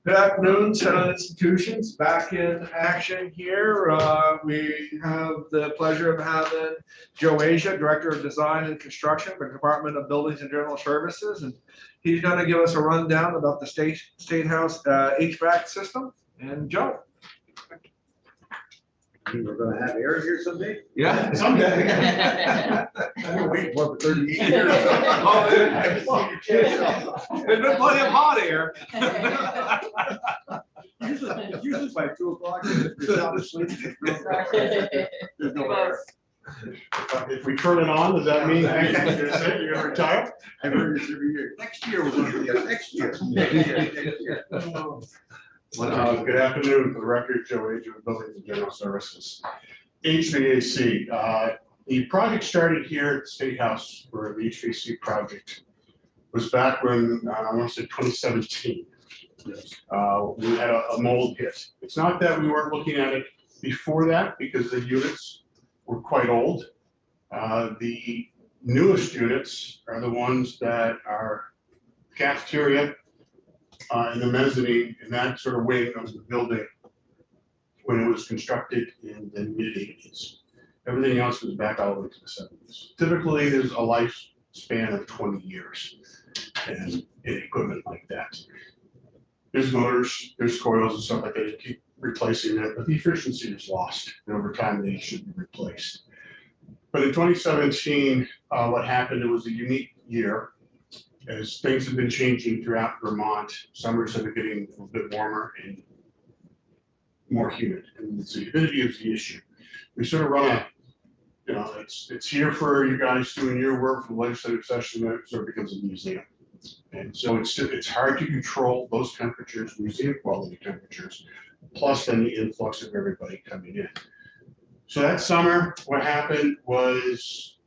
Good afternoon, Senate Institutions, back in action here. We have the pleasure of having Joe Asia, Director of Design and Construction for the Department of Buildings and General Services. And he's going to give us a rundown about the State House HVAC system. And Joe. We're going to have air here someday? Yeah, someday. I've been waiting for 38 years. Oh, there's been plenty of hot air. Usually by 2 o'clock, if you're sound asleep, there's no air. If we turn it on, does that mean you're gonna retire? I've heard this every year. Next year, we're going to be next year. Next year. Good afternoon. For the record, Joe Asia with Buildings and General Services. HVAC. The project started here at the State House for the HVAC project was back when I want to say 2017. We had a mold hit. It's not that we weren't looking at it before that because the units were quite old. The newest units are the ones that are cafeteria in the mezzanine, and that sort of wing of the building when it was constructed in the mid-80s. Everything else was back all the way to the 70s. Typically, there's a lifespan of 20 years and equipment like that. There's motors, there's coils and stuff like that. You keep replacing it, but the efficiency is lost, and over time they should be replaced. But in 2017, what happened, it was a unique year. As things have been changing throughout Vermont, summers have been getting a little bit warmer and more humid, and the humidity is the issue. We sort of run a, it's here for you guys doing your work for the legislative session, that sort of becomes a museum. And so it's hard to control those temperatures, museum quality temperatures, plus then the influx of everybody coming in. So that summer, what happened was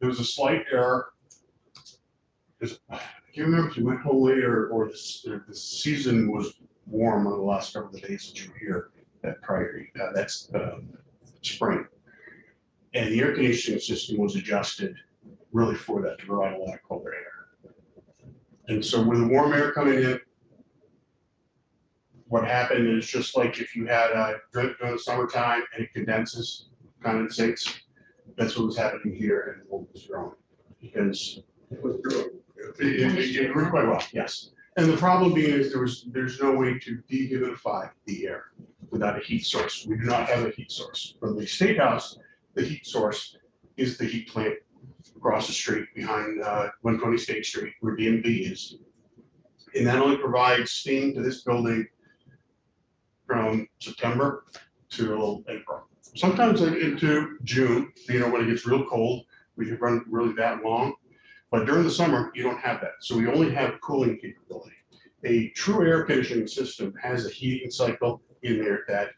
there was a slight error. I can't remember if you went home late or the season was warm on the last couple of days that you were here that that's spring. And the air conditioning system was adjusted really for that to provide a lot of colder air. And so with the warm air coming in, what happened is just like if you had a drip during the summertime and it condensates, that's what was happening here and what was growing. Because it grew quite well, yes. And the problem being is there's no way to dehumidify the air without a heat source. We do not have a heat source. From the State House, the heat source is the heat plant across the street behind 120 State Street where DMV is. And that only provides steam to this building from September till April. Sometimes into June, when it gets real cold, we can run really that long. But during the summer, you don't have that. So we only have cooling capability. A true air conditioning system has a heating cycle in there that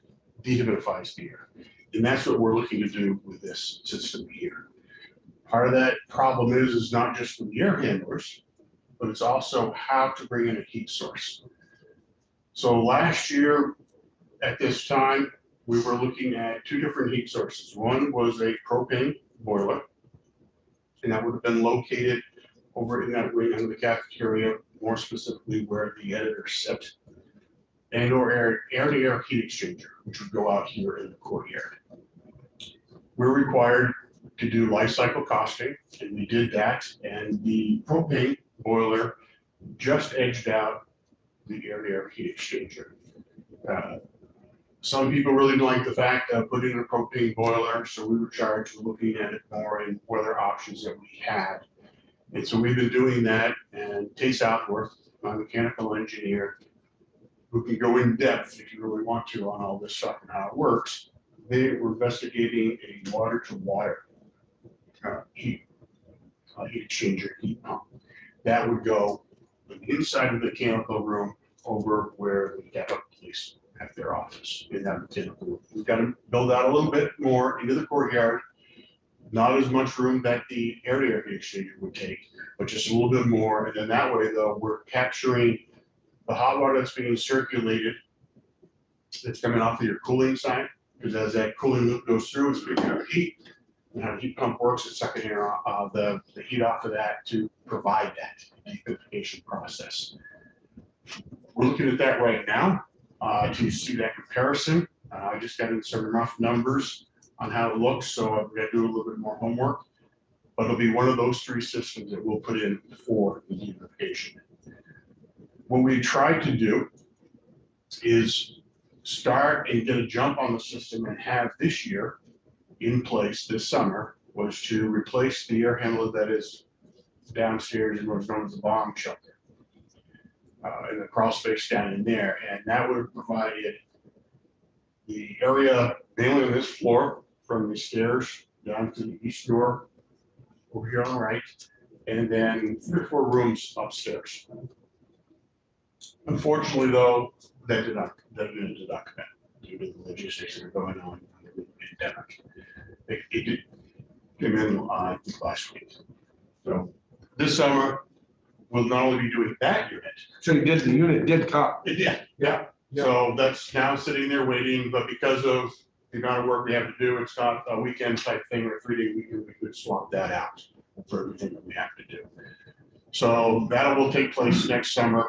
dehumidifies the air. And that's what we're looking to do with this system here. Part of that problem is not just with the air handlers, but it's also how to bring in a heat source. So last year at this time, we were looking at 2 different heat sources. One was a propane boiler, and that would have been located over in that wing under the cafeteria, more specifically where the editors sit, and or air-to-air heat exchanger, which would go out here in the courtyard. We're required to do life cycle costing, and we did that, and the propane boiler just edged out the air-to-air heat exchanger. Some people really don't like the fact of putting in a propane boiler, so we were charged with looking at it more and what other options that we had. And so we've been doing that, and Tay Southworth, my mechanical engineer, who can go in depth if you really want to on all this stuff and how it works. They were investigating a water-to-water heat exchanger heat pump. That would go on the inside of the mechanical room over where the Capitol Police have their office in that mechanical room. We've got to build out a little bit more into the courtyard. Not as much room that the air-to-air heat exchanger would take, but just a little bit more. And then that way, though, we're capturing the hot water that's being circulated that's coming off of your cooling side, because as that cooling loop goes through, it's bringing out heat. And how the heat pump works, it's sucking air the heat off of that to provide that dehumidification process. we're looking at that right now to see that comparison. I just got in some rough numbers on how it looks, so I'm gonna do a little bit more homework. But it'll be one of those three systems that we'll put in for the unification. What we tried to do is start and get a jump on the system and have this year in place this summer was to replace the air handler that is downstairs in what's known as the bomb shelter. And the crawl space down in there, and that would have provided the area mainly on this floor from the stairs down to the east door over here on the right, and then 3 or 4 rooms upstairs. Unfortunately, though, that did not come in due to the logistics that are going on in the pandemic. It did come in last week. So this summer, we'll not only be doing that unit. So the unit did come. Yeah. So that's now sitting there waiting, but because of the amount of work we have to do, it's not a weekend type thing or a 3-day weekend, we could swap that out for everything that we have to do. So that will take place next summer.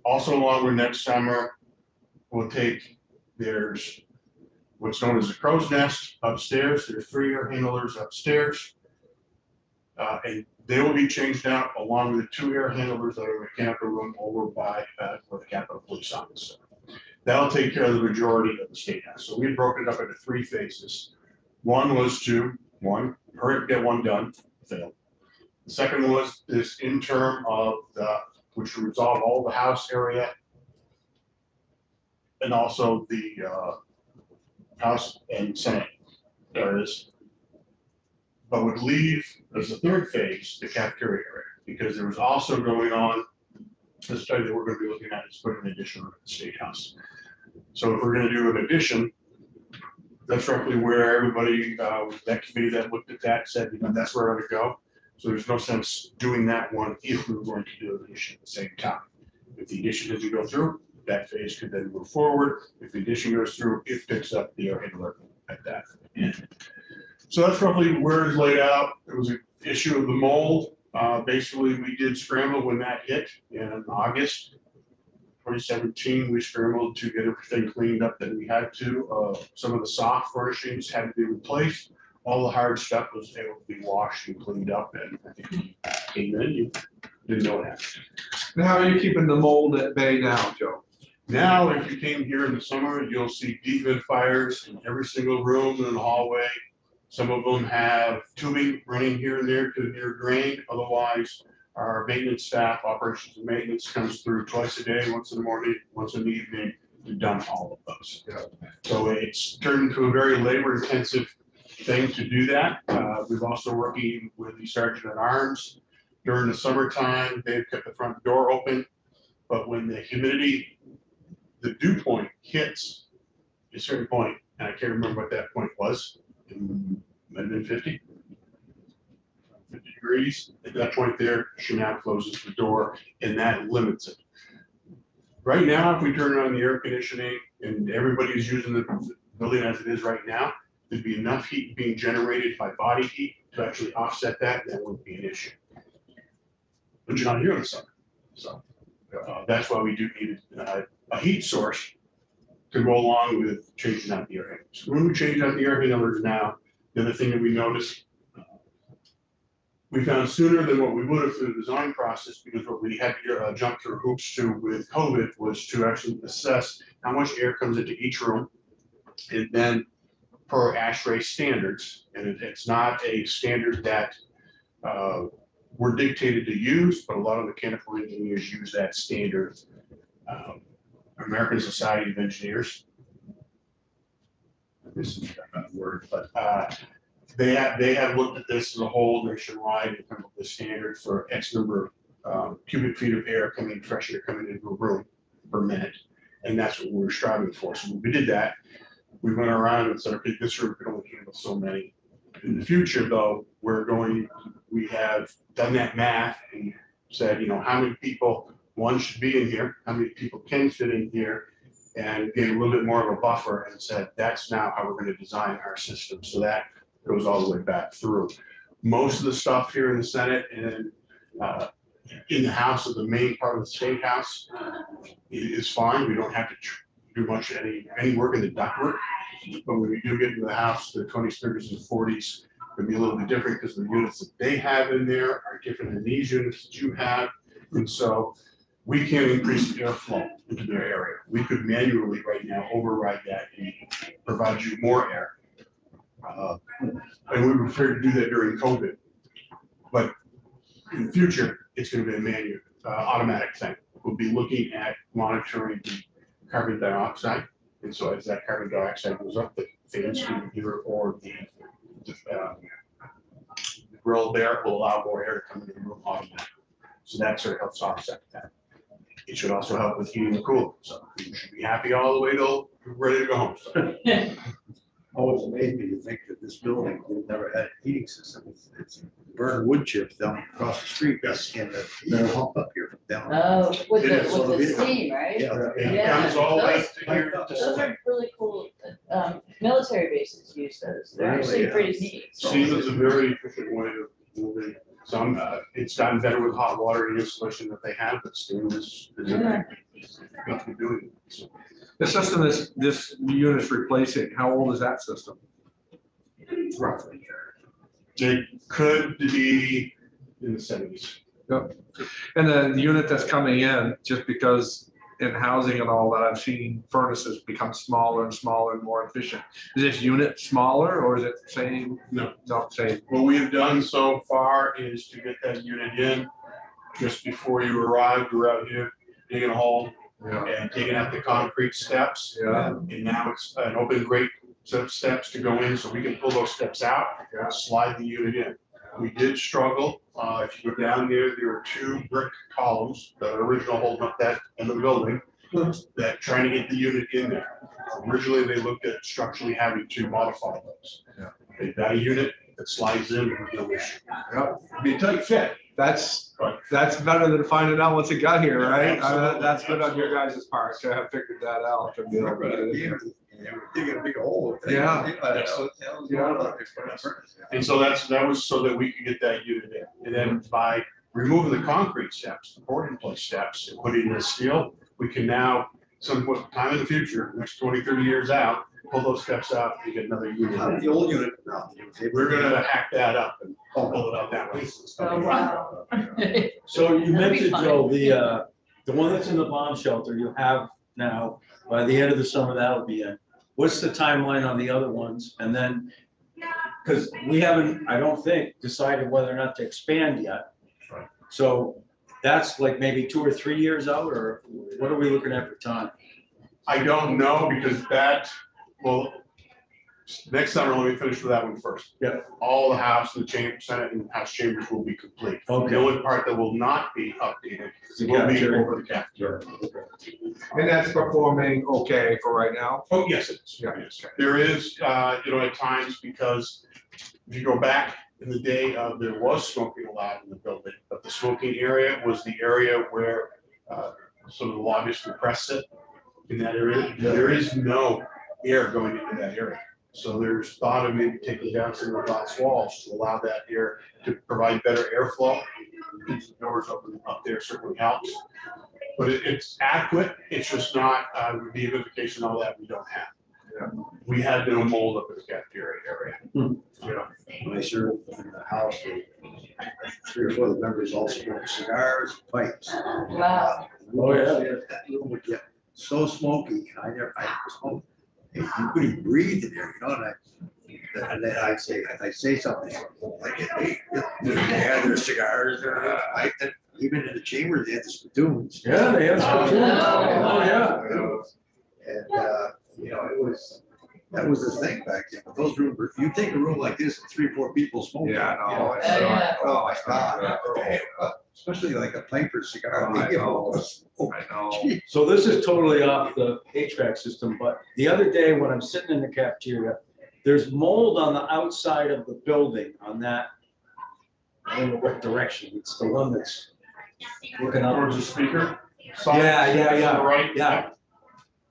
Also along with next summer, there's what's known as a crow's nest upstairs. There's 3 air handlers upstairs. And they will be changed out along with the 2 air handlers that are in the mechanical room over by where the Capitol Police Office. That'll take care of the majority of the state house. So we broke it up into 3 phases. One was to hurry up, get one done, failed. The second was this interim of which would resolve all the house area and also the House and Senate areas, but would leave as the 3rd phase the cafeteria area, because there was also going on the study that we're going to be looking at is putting an addition on the state house. So if we're going to do an addition, that's roughly where everybody, that committee that looked at that said, that's where I would go. So there's no sense doing that one if we were going to do an addition at the same time. If the addition doesn't go through, that phase could then move forward. If the addition goes through, it picks up the air handler at that end. So that's roughly where it's laid out. It was an issue of the mold. Basically, we did scramble when that hit in August 2017. We scrambled to get everything cleaned up that we had to. Some of the soft furnishings had to be replaced. All the hard stuff was able to be washed and cleaned up, and I think you came in, you didn't know what happened. Now, how are you keeping the mold at bay now, Joe? Now, if you came here in the summer, you'll see deep vent fires in every single room in the hallway. Some of them have tubing running here and there to near drain. Otherwise, our maintenance staff, operations and maintenance, comes through twice a day, once in the morning, once in the evening, to dump all of those. So it's turned into a very labor-intensive thing to do that. We've also working with the Sergeant at Arms. During the summertime, they've kept the front door open, but when the humidity, the dew point hits a certain point, and I can't remember what that point was, might have been 50 degrees. At that point there, she now closes the door, and that limits it. Right now, if we turn on the air conditioning and everybody's using the building as it is right now, there'd be enough heat being generated by body heat to actually offset that, and that wouldn't be an issue. But you're not here in the summer. So that's why we do need a heat source to go along with changing out the air handlers. When we change out the air handlers now, the other thing that we noticed, we found sooner than what we would have through the design process, because what we had to jump through hoops to with COVID was to actually assess how much air comes into each room, and then per ASHRAE standards. And it's not a standard that we're dictated to use, but a lot of mechanical engineers use that standard. American Society of Engineers, this is not a word, but they have looked at this as a whole nationwide and come up with a standard for X number of cubic feet of air fresh air coming into a room per minute, and that's what we're striving for. So when we did that, we went around and said, okay, this room could only handle so many. In the future, though, we have done that math and said, how many people one should be in here, how many people can fit in here, and gave a little bit more of a buffer and said, that's now how we're going to design our system. So that goes all the way back through. Most of the stuff here in the Senate and in the House of the main part of the State House is fine. We don't have to do much any work in the ductwork. But when we do get into the house, the 20s, 30s, and 40s could be a little bit different because the units that they have in there are different than these units that you have. And so we can increase airflow into their area. We could manually right now override that and provide you more air. And we were prepared to do that during COVID. But in the future, it's going to be a automatic thing. We'll be looking at monitoring the carbon dioxide. And so as that carbon dioxide goes up, the fans can hear or the grill there will allow more air to come into the room automatically. So that sort of helps offset that. It should also help with heating and cooling. So you should be happy all the way till you're ready to go home. So. Always amazed me to think that this building never had a heating system. It's burned wood chips down across the street. That's in the hump up here from down. Oh, with It is. the steam, right? Yeah. It comes all the way up to here. Those are really cool. Military bases use those. They're Really, actually yeah. pretty neat. Steam is a very efficient way of moving. Some, it's gotten better with hot water and installation that they have, but steam is Yeah. nothing doing. So The system this unit's replacing, how old is that system? roughly. It could be in the 70s. And then the unit that's coming in, just because in housing and all that, I've seen furnaces become smaller and smaller and more efficient. Is this unit smaller or is it same? No. Not same. What we have done so far is to get that unit in just before you arrived. You were out here digging a hole Yeah. and taking out the concrete steps. Yeah. And now it's an open grate set of steps to go in, so we can pull those steps out Yeah. and slide the unit in. We did struggle. If you go down there are 2 brick columns, the original holding up that end of the building, that trying to get the unit in there. Originally, they looked at structurally having to modify those. Yeah. They've got a unit that slides in with no issue. Yeah. Be a tight fit. That's better than finding out once it got here, right? That's good on your guys' part to have figured that out. To be able to get it in there. They were digging a big hole. Yeah. And so that was so that we could get that unit in. And then by removing the concrete steps, the poured in place steps, and putting in the steel, we can now, some time in the future, next 20, 30 years out, pull those steps out and get another unit. How did the old unit come out? We're gonna hack that up and pull it out that way. Oh, wow. So you That'd be mentioned, fun. Joe, the one that's in the bomb shelter you have now, by the end of the summer, that'll be in. What's the timeline on the other ones? And then, because we haven't, I don't think, decided whether or not to expand yet. Right. So that's like maybe 2 or 3 years out, or what are we looking at for time? I don't know because next summer, let me finish with that one first. Yeah. All the House and the chamber, Senate and House chambers will be complete. Okay. The only part that will not be updated The will be cafeteria. over the cafeteria. And that's performing okay for right now? Oh, yes, it is. Yeah. Yes. There is, at times, because if you go back in the day, there was smoking allowed in the building, but the smoking area was the area where some of the lobbyists would press it in that area. There is no air going into that area. So there's thought of maybe taking down some of the glass walls to allow that air to provide better airflow. Keeps the doors open up there certainly helps. But it's adequate, it's just not, dehumidification, all that we don't have. Yeah. We had no mold up in the cafeteria area. When I served in the House, 3 or 4 of the members all smoked cigars, pipes. Wow. Oh, yeah. That room would get so smoky, I never smoked. You couldn't breathe in there, and then I'd say something, like, hey, they had their cigars, even in the chamber, they had the spittoons. Yeah, they have some too. Oh. Oh, yeah. And, that was the thing back then, but those rooms, you take a room like this, and 3 or 4 people smoking. Yeah, no, you know, it's and, not. oh my God. Especially like a piper cigar. I they give know. them a smoke. I know. So this is totally off the HVAC system, but the other day when I'm sitting in the cafeteria, there's mold on the outside of the building on that. I don't know what direction. It's the one that's looking out. Towards the speaker. Yeah. Right. Yeah.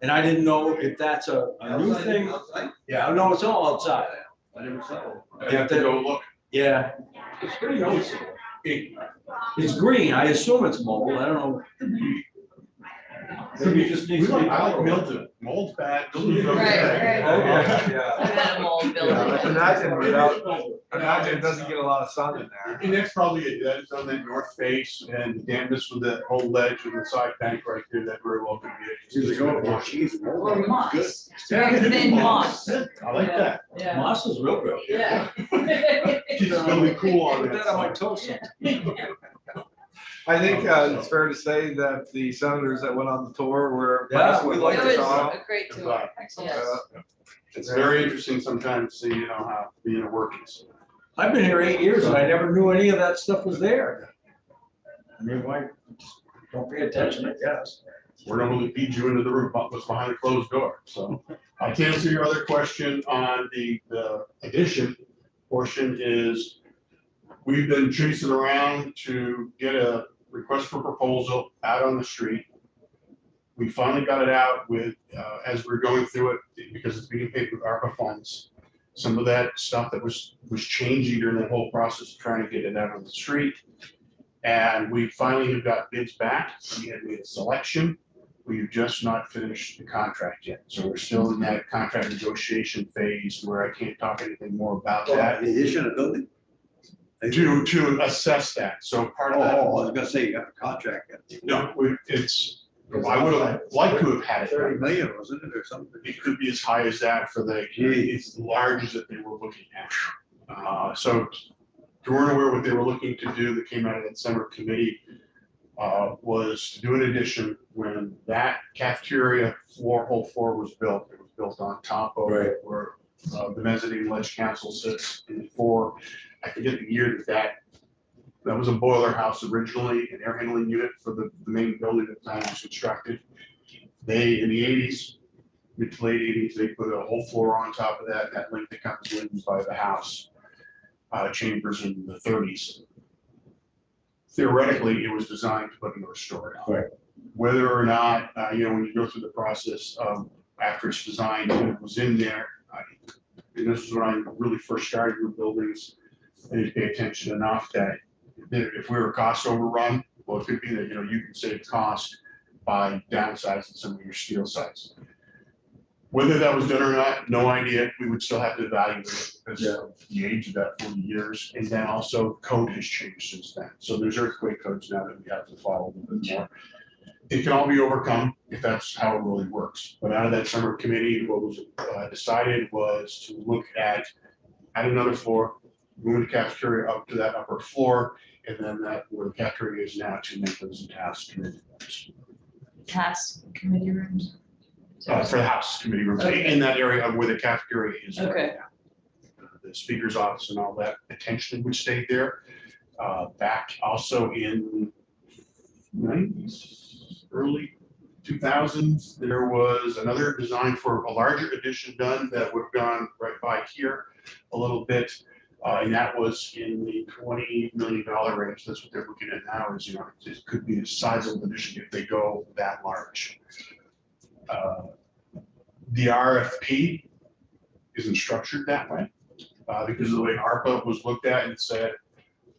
And I didn't know if that's a new thing. Outside? Yeah, no, it's all outside. I never saw it. You have to go look. Yeah. It's pretty noticeable. It's green. I assume it's mold. I don't know. Maybe it just needs to be. I like Milton, mold's bad, building's okay. Right, right. Yeah. I've had a mold Yeah, building. imagine it doesn't get a lot of sun in there. And that's probably it, that's on that north face and the dampness with that whole ledge and the side bank right there, that very well could be it. Years ago, oh, geez, Or good. moss. Yeah, Very thin moss. moss. I like that. Yeah, Moss is real good. yeah. Keeps the building cool on Put that that on my side. toast. I think it's fair to say that the senators that went on the tour were. Yeah, impressed we with liked what It they was saw. a great tour, Right. yes. It's very interesting sometimes to see, you know, how the inner workings. I've been here 8 years and I never knew any of that stuff was there. I mean, why, just don't pay attention, I guess. We're gonna feed you into the room, what's behind a closed door, so. To answer your other question on the addition portion is, we've been chasing around to get a request for proposal out on the street. We finally got it out with, as we're going through it, because it's being paid with ARPA funds. Some of that stuff that was changing during the whole process of trying to get it out on the street. And we finally have got bids back. We had made a selection. We've just not finished the contract yet. So we're still in that contract negotiation phase where I can't talk anything more about that. The addition of building. To assess that. So part Oh, of that. I was gonna say, you got a contract. No, I would have liked to have had it. 30 million, wasn't it, or something? It could be as high as that for the, it's large as that they were looking at. So if you weren't aware what they were looking to do, that came out of that summer committee, was to do an addition when that cafeteria floor, whole floor was built. It was built on top of Right. where the mezzanine ledge council sits. And for, I forget the year that was a boiler house originally, an air handling unit for the main building that the was constructed. They, in the 80s, mid to late 80s, they put a whole floor on top of that. That link that comes in by the house chambers in the 30s. Theoretically, it was designed to put another story on. Right. Whether or not, when you go through the process after it's designed, and it was in there, and this is when I really first started with buildings, I didn't pay attention enough that if we were cost overrun, well, it could be that, you can save cost by downsizing some of your steel sites. Whether that was done or not, no idea. We would still have to evaluate it because of the age of that 40 years. And then also code has changed since then. So there's earthquake codes now that we have to follow a little bit more. It can all be overcome if that's how it really works. But out of that summer committee, what was decided was to look at another floor, moving the cafeteria up to that upper floor, and then that where the cafeteria is now to make those task committee rooms. Task committee rooms? For the house committee rooms, Okay. in that area of where the cafeteria is. right Okay. now. The speaker's office and all that potentially would stay there. Back also in 90s, early 2000s, there was another design for a larger addition done that would have gone right by here a little bit. And that was in the $20 million range. That's what they're looking at now is, it could be a sizable addition if they go that large. The RFP isn't structured that way because of the way ARPA was looked at and said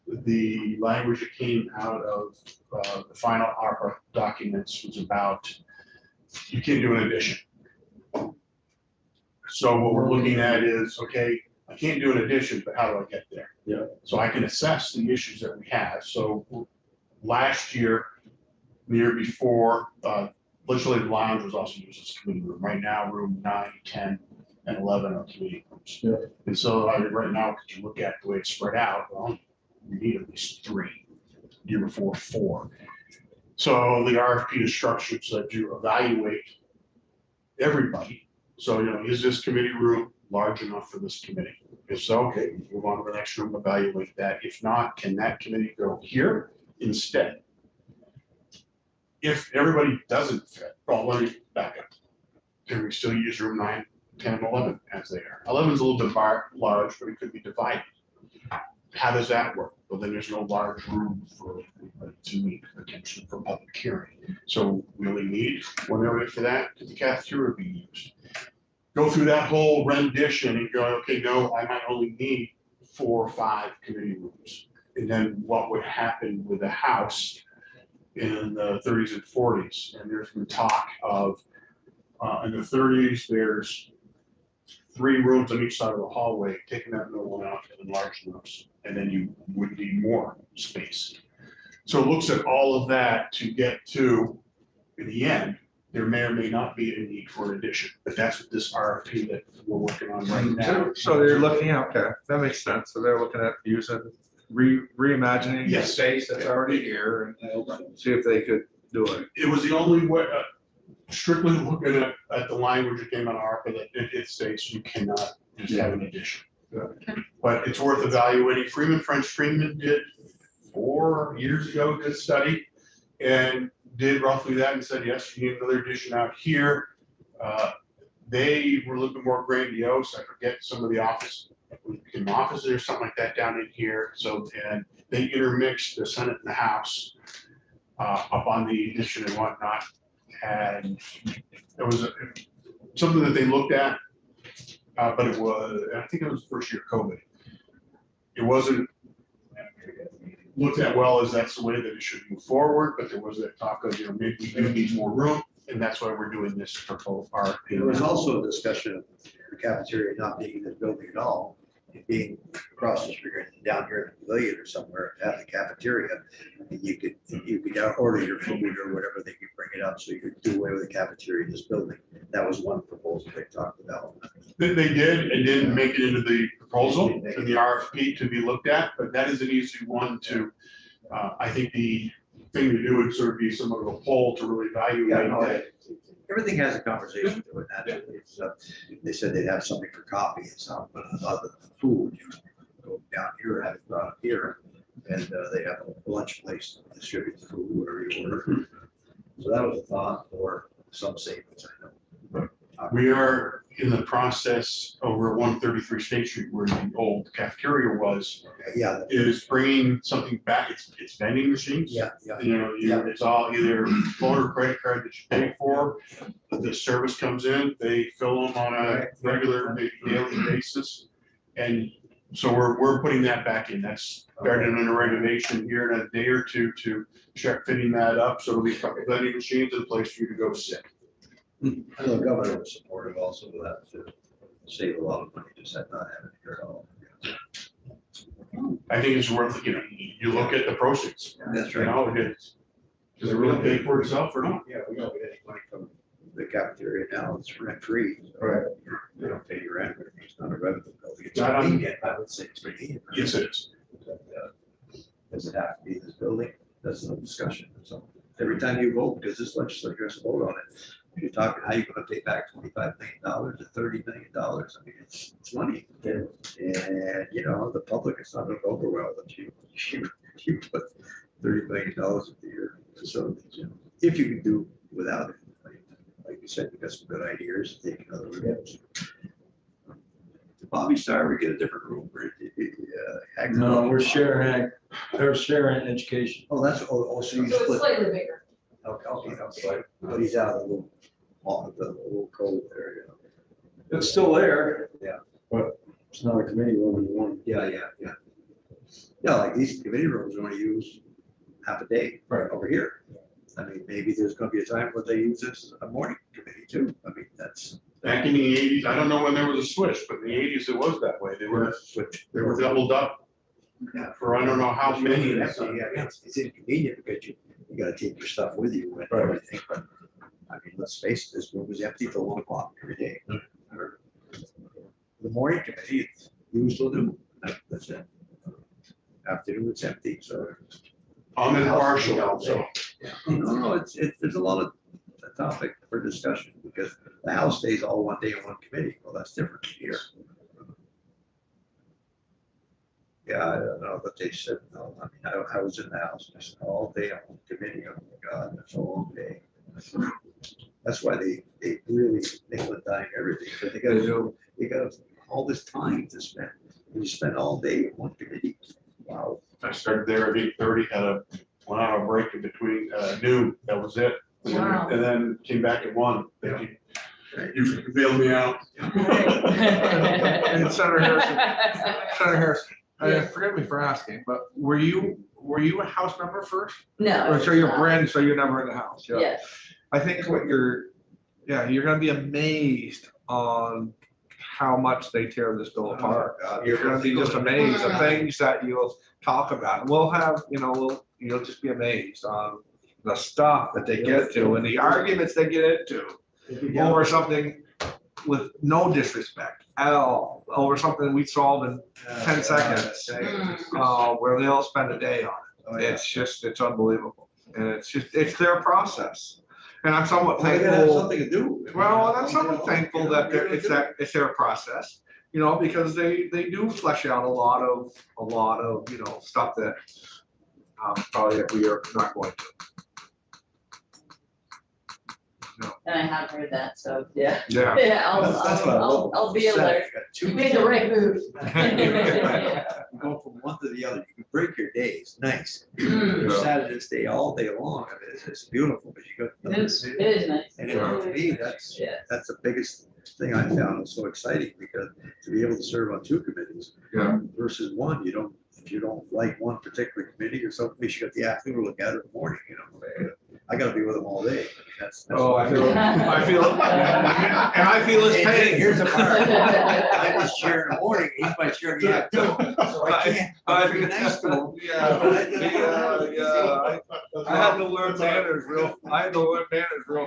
the language that came out of the final ARPA documents was about you can't do an addition. So what we're looking at is, okay, I can't do an addition, but how do I get there? Yeah. So I can assess the issues that we have. So last year, the year before, legislative lounge was also used as a committee room. Right now, room 9, 10, and 11 are committee rooms. Yeah. And so right now, could you look at the way it's spread out? Well, you need at least 3. Year before, 4. So the RFP is structured so that you evaluate everybody. So, is this committee room large enough for this committee? If so, okay, move on to the next room, evaluate that. If not, can that committee go here instead? If everybody doesn't fit, well, let me back up. Can we still use room 9, 10, and 11 as they are? 11 is a little bit large, but it could be divided. How does that work? Well, then there's no large room for to meet potentially for public hearing. So we only need one area for that. Could the cafeteria be used? Go through that whole rendition and go, okay, no, I might only need 4 or 5 committee rooms. And then what would happen with the house in the 30s and 40s. And there's been talk of, in the 30s, there's 3 rooms on each side of the hallway, taking that middle one out and enlarging those, and then you would need more space. So it looks at all of that to get to, in the end, there may or may not be a need for an addition, but that's what this RFP that we're working on right now. So they're looking, okay, that makes sense. So they're looking at using, reimagining the Yes. space that's already here and see if they could do it. It was the only way, strictly looking at the language that came out of ARPA, that it states you cannot just have an addition. But it's worth evaluating. French Freeman did 4 years ago, did a study and did roughly that and said, yes, you need another addition out here. They were a little bit more grandiose. I forget some of the offices or something like that down in here. So, and they intermixed the Senate and the House up on the addition and whatnot. And it was something that they looked at, but it was, I think it was the first year of COVID. It wasn't looked at well as that's the way that it should move forward, but there was that talk of, maybe we do need more room, and that's why we're doing this proposal. There was also a discussion of the cafeteria not being in the building at all, it being across the street, down here in the pavilion or somewhere, at the cafeteria. And you could order your food or whatever, they could bring it up, so you could do away with the cafeteria in this building. That was one proposal they talked about. They did, and didn't make it into the proposal, in the RFP to be looked at, but that is an easy one to, I think the thing to do would sort of be somewhat of a poll to really evaluate that. Everything has a conversation to it, naturally. It's, they said they'd have something for coffee and stuff, but other than food, you go down here, have it brought up here, and they have a lunch place to distribute the food, whatever you order. So that was a thought for some savings, I know. We are in the process over at 133 State Street, where the old cafeteria was, Yeah, is bringing something back. It's vending machines. yeah. It's all either phone or credit card that you pay for. The service comes in, they fill them on a regular, maybe daily basis. And so we're putting that back in. That's starting under renovation here in a day or two to check fitting that up. So it'll be a couple vending machines and a place for you to go sit. I know the governor was supportive also of that, to save a lot of money, just not having it here at all. I think it's worth, you look at the proceeds. That's You know, does it really pay for itself or not? Yeah, we don't get any money from the cafeteria now, it's rent free. Right. They don't pay your rent, but it's not a revenue building. It's Not on- convenient, I would say it's convenient. Yes, it is. Does it have to be in this building? That's no discussion. So every time you vote, because this legislature has to vote on it, you're talking, how you gonna pay back $25 million or $30 million? I mean, it's money. And, the public is not gonna go over well if you put $30 million into your facilities, if you can do without it. Like you said, you got some good ideas, take another rooms. Bobby Star, we get a different room. No, we're sharing education. Oh, so you So it's split. slightly bigger. Okay. But he's out of the little cold area. It's still there. Yeah. But it's not a committee room anymore. Yeah. Yeah, like these committee rooms only use half a day. Right. Over here. I mean, maybe there's gonna be a time where they use this as a morning committee too. I mean, that's. Back in the 80s, I don't know when there was a switch, but in the 80s it was that way. They were doubled up for I don't know how many. Yeah, it's inconvenient because you gotta take your stuff with you and Right. everything, but I mean, let's face it, this room was empty till 1 o'clock every day. The morning committee, it's used till noon. That's it. Afternoon, it's empty, so. I'm impartial, so. No, there's a lot of topic for discussion because the House stays all one day in one committee. Well, that's different here. Yeah, I don't know what they said. No, I mean, I was in the House, I said, all day on one committee. Oh my God, that's a long day. That's why they really nickel and dime everything, but they got all this time to spend. You spend all day in one committee. Wow. I started there at 8:30, had a 1 hour break in between noon, that was it. Wow. And then came back at 1. You bailed me out. And Senator Harrison, forgive me for asking, but were you were you a house member first? No. Or so you're it's not. brand, so you're never in the house, yeah. Yes. I think what you're gonna be amazed on how much they tear this bill apart. You're gonna be just amazed at things that you'll talk about. We'll have, you'll just be amazed on the stuff that they get to and the arguments they get into over something with no disrespect at all, over something we solve in 10 seconds, where they'll spend a day on it. It's unbelievable. And it's their process. And I'm somewhat Well, they gotta have thankful. something to do. Well, and I'm somewhat thankful that it's their process, because they do flesh out a lot of, stuff that probably that we are not going to. And I have heard that, so, yeah. Yeah. Yeah, That's what I love. I'll be alert. You made the right move. You go from one to the other, you can break your days, nice. Mm. Your Saturdays day all day long, I mean, it's beautiful, but you got. It is nice. And to me, that's the biggest thing I found so exciting, because to be able to serve on two committees. Yeah. Versus one, if you don't like one particular committee or something, you got the afternoon to look at it in the morning, I gotta be with them all day. I mean, that's. Oh, I feel, and I feel his pain. Here's the part. I'm his chair in the morning, he's my chair in the afternoon, so I can't be nice to him. Yeah. I had to learn manners real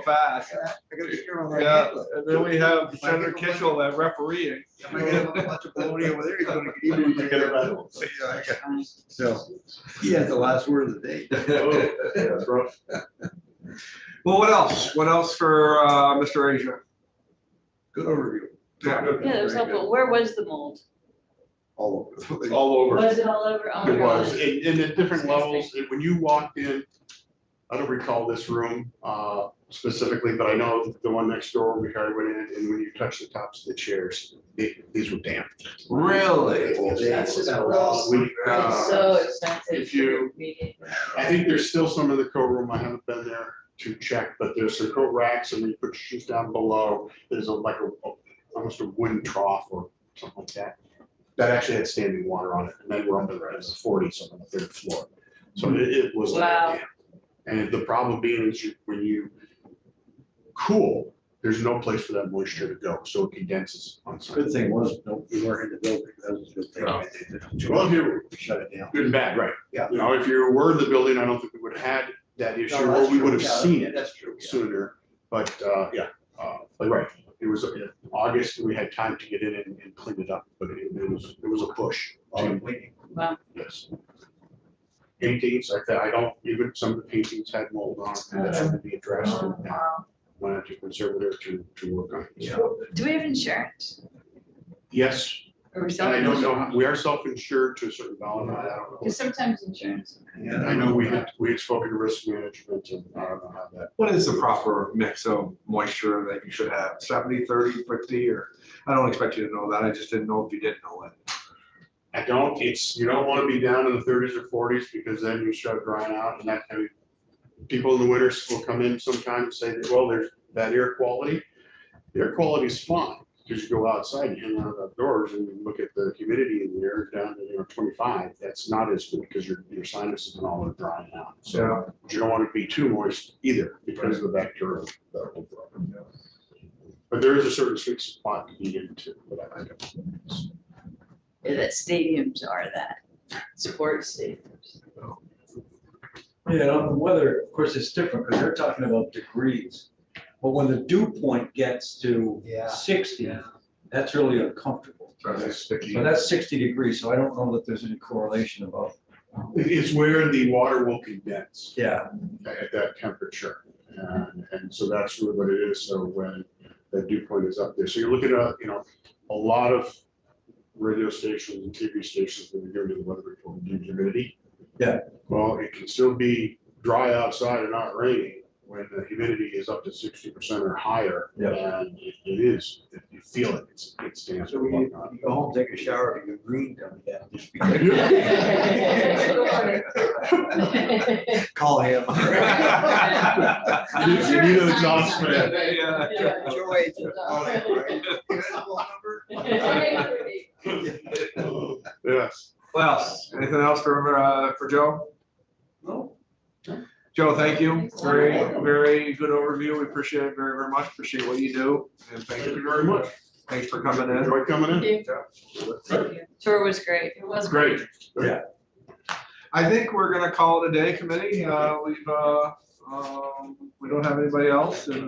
fast. I got a chair on my Yeah, hand. and then we have Senator Kitchell at refereeing. If I get a bunch of baloney over there, he's gonna get even You get it right. So, he has the last word of the day. That's rough. Well, what else? What else for Mr. Asia? Good overview. Yeah. Yeah, that was helpful. Where was the mold? All over. All over. Was it all over? Oh my It was, God. and at different levels, when you walked in, I don't recall this room specifically, but I know the one next door, we kind of went in, and when you touch the tops of the chairs, these were damp. Really? That's just gross. It's so expensive. if you- to remediate. I think there's still some in the coat room, I haven't been there to check, but there's some coat racks, and when you put your shoes down below, there's almost a wooden trough or something like that. That actually had standing water on it, and then we're up in the 40s on the third floor. So it was. Wow. damp. And the problem being is when you cool, there's no place for that moisture to go, so it condenses on site. Good thing was, we weren't in the building, that was a good thing. Yeah. Well, here, We shut it down. good and bad, right? Yeah. If you were in the building, I don't think we would have had that issue, No, or that's we true. would have Yeah, seen it That's true. Yeah. sooner, but, but right. It was in August, we had time to get in and clean it up, but it was a push. All cleaning. Wow. Yes. Paintings like that, even some of the paintings had mold on, and that had to be addressed, and went to conservator to work on it. Yeah. Do we have insurance? Yes, Or we and I don't know, self-insured? we are self-insured to a certain dollar amount, I don't know. Because sometimes insurance. And I know we had spoken to risk management, and I don't know how that. What is the proper mix of moisture that you should have? 70, 30, 50, or? I don't expect you to know that. I just didn't know if you didn't know it. You don't want to be down in the 30s or 40s, because then you start drying out, and people in the winters will come in sometimes and say, well, there's bad air quality. The air quality is fine, because you go outside, you hang out outdoors and you look at the humidity in the air down to 25, that's not as good, because your sinuses and all are drying out. So you don't want to be too moist either, because of the bacteria that will grow. But there is a certain sweet spot to be into, but I don't. Yeah, that stadiums are that. Sports stadiums. Yeah, on the weather, of course, it's different because they're talking about degrees. But when the dew point gets to Yeah. 60, that's really uncomfortable. So it's sticky. So that's 60 degrees, so I don't know that there's any correlation about. It's where the water will condense Yeah. at that temperature. And so that's really what it is. So when the dew point is up there, so you're looking at, a lot of radio stations and TV stations that are giving you the weather report, the humidity. Yeah. Well, it can still be dry outside and not raining when the humidity is up to 60% or higher. Yeah. And it is, if you feel it, it's damp. So when you go home, take a shower, you green coming down. Just Call him. You need an exhaust fan. Yeah. Joy, just call him, right? You got his phone number? Yes. What else? Anything else for Joe? Joe, thank you. Very, very good overview. We appreciate it very, very much. Appreciate what you do. And thank Thank you. you very much. Thanks for coming in. Enjoy coming in. Thank you. Tour was great. It was Great. I think we're gonna call it a day, committee. We don't have anybody else and